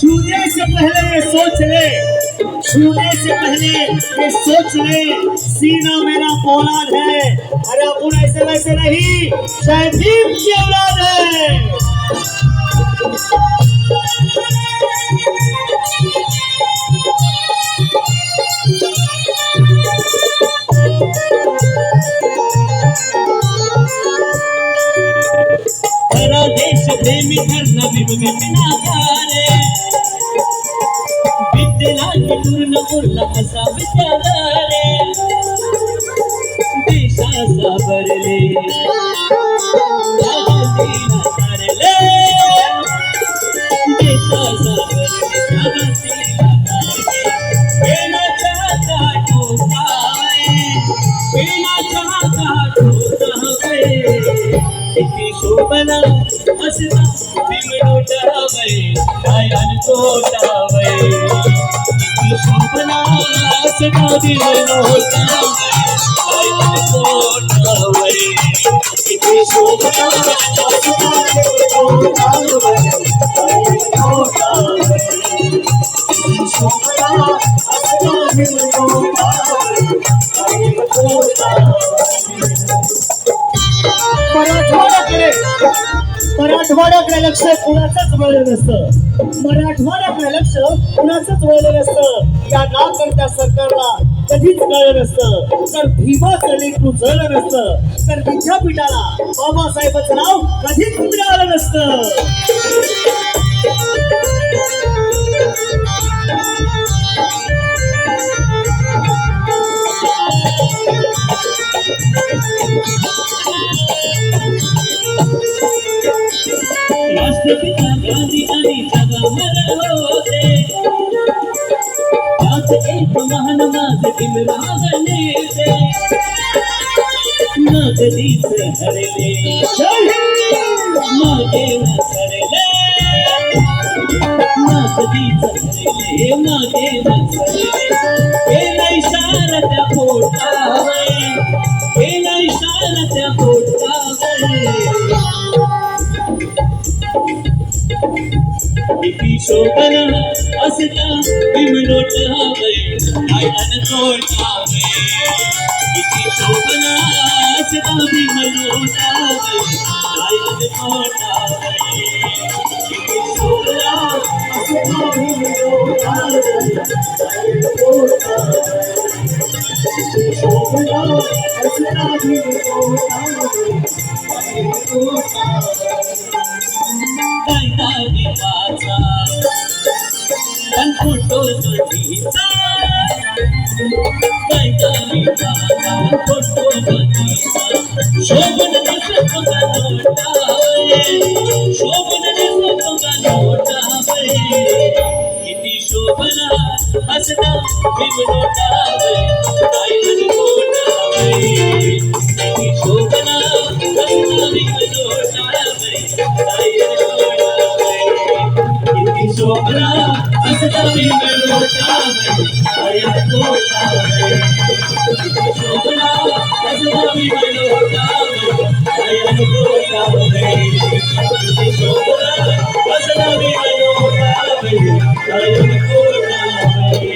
छूने से पहले ये सोच ले, छूने से पहले ये सोच ले, सीना मेरा फौलाद है। अरे अपन ऐसे वैसे नहीं, चाहे भीम की औलाद है। हरा देश प्रेमी धरना विभगतना गारे, विद्याला पूर्ण उरला असा विचारे, देशाचा भरले जागतिला तारले, देशाचा भरले जागतिला तारले, पेनाचा ठोकावे, पेनाचा ठोकावे, किती शोभना असता भीमनोटावे, गायन कोटावे, किती शोभना असता भीमनोटावे, गायन कोटावे, किती शोभना असता भीमनोटावे, गायन कोटावे, किती शोभना असता भीमनोटावे, गायन कोटावे। मराठवाड्याकडे लक्ष कुणाचंच वळलं नसतं, मराठवाड्याकडे लक्ष कुणाचंच वळलं नसतं। या नाकर्त्या सरकारला कधीच कळलं नसतं, तर भीमाचं लेकरू जळलं नसतं, तर विद्यापीठाला बाबासाहेबांचं नाव कधीच मिळालं नसतं। राष्ट्रपिता गांधी आणि जगावर होते, त्यात एक महान माझे भीमराव नेते, न कधीच हरले, मागे न सरले, न कधीच हरले, मागे न सरले, केला इशारा त्या पोटावर, केला इशारा त्या पोटावर, किती शोभना असता भीमनोटावे, गायन कोटावे, किती शोभना असता भीमनोटावे, गायन कोटावे, किती शोभना असता भीमनोटावे, गायन कोटावे, किती शोभना असता भीमनोटावे, गायन कोटावे। गायनाचा पण फोटो जोडीचा, गायनाचा फोटो जोडीचा, शोभन दिसतो का नोटावे, शोभन दिसतो का नोटावे, किती शोभना असता भीमनोटावे, गायन कोटावे, किती शोभना असता भीमनोटावे, गायन कोटावे, किती शोभना असता भीमनोटावे, गायन कोटावे, किती शोभना असता भीमनोटावे, गायन कोटावे, किती शोभना असता भीमनोटावे, गायन कोटावे।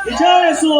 विजय असो।